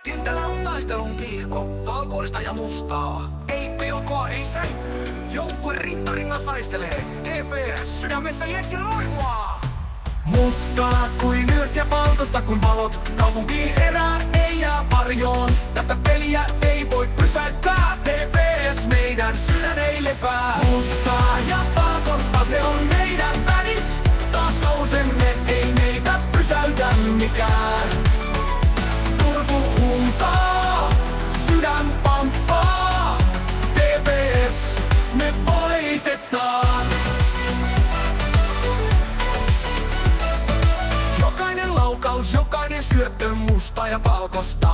Kentällä on taistelun kiihko, valkoista ja mustaa. Ei pelkoa, ei säikyy. Joukkue rintarinnan taistelee. TPS sydämessä jetki roihuaa. Mustaa kuin yöt ja valkoista kuin valot. Kaupunki herää, ei jää varjoon. Tätä peliä ei voi pysäyttää. TPS meidän sydän ei lepää. Mustaa ja valkoista se on meidän värit. Taas nousemme, ei meitä pysäytä mikään. Turku huutaa, sydän pamppaa. TPS, me voitetaan. Jokainen laukaus, jokainen syöttö musta ja valkosta.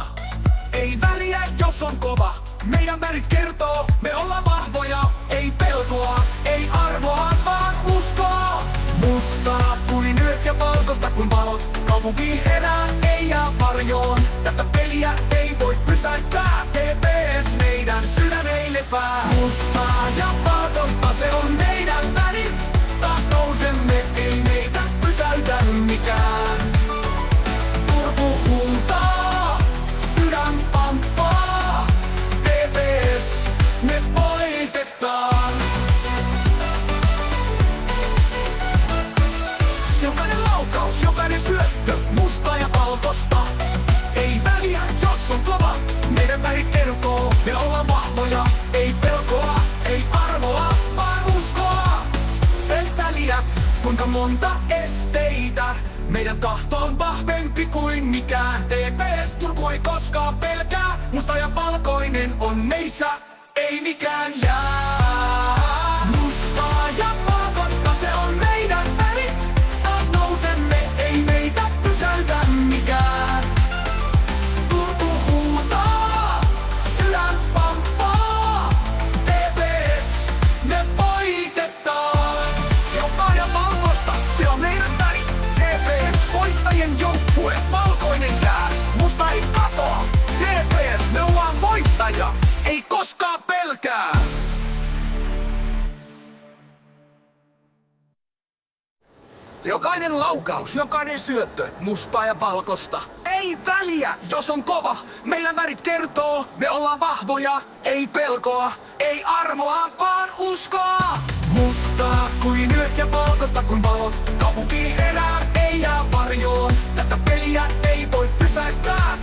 Ei väliä, jos on kova. Meidän värit kertoo, me ollaan vahvoja. Ei pelkoa, ei arvoa, vaan uskoa. Mustaa kuin yöt ja valkoista kuin valot. Kaupunki herää, ei jää varjoon. Tätä peliä ei voi pysäyttää. TPS meidän sydän ei lepää. Mustaa ja valkoista se on meidän värit. Taas nousemme, ei meitä pysäytä mikään. Turku huutaa, sydän pamppaa. TPS, me voitetaan. Jokainen laukaus, jokainen syöttö, musta ja valkosta. Ei väliä, jos on kova. Meidän värit kertoo, me ollaan vahvoja. Ei pelkoa, ei arvoa, vaan uskoa. Ei väliä, kuinka monta esteitä. Meidän tahto on vahvempi kuin mikään. TPS Turku ei koskaan pelkää. Musta ja valkoinen on meissä, ei mikään jää. Mustaa ja valkoista se on meidän värit. Taas nousemme, ei meitä pysäytä mikään. Turku huutaa, sydän pamppaa. TPS, me voitetaan. Jopa ja valkoista, se on meidän värit. TPS voittajien joukkue, valkoinen jää. Musta ei katoa. TPS, me ollaan voittaja. Ei koskaan pelkää. Jokainen laukaus, jokainen syöttö, mustaa ja valkosta. Ei väliä, jos on kova. Meidän värit kertoo, me ollaan vahvoja. Ei pelkoa, ei armoa, vaan uskoa. Mustaa kuin yöt ja valkoista kuin valot. Kaupunki herää, ei jää varjoon. Tätä peliä ei voi pysäyttää.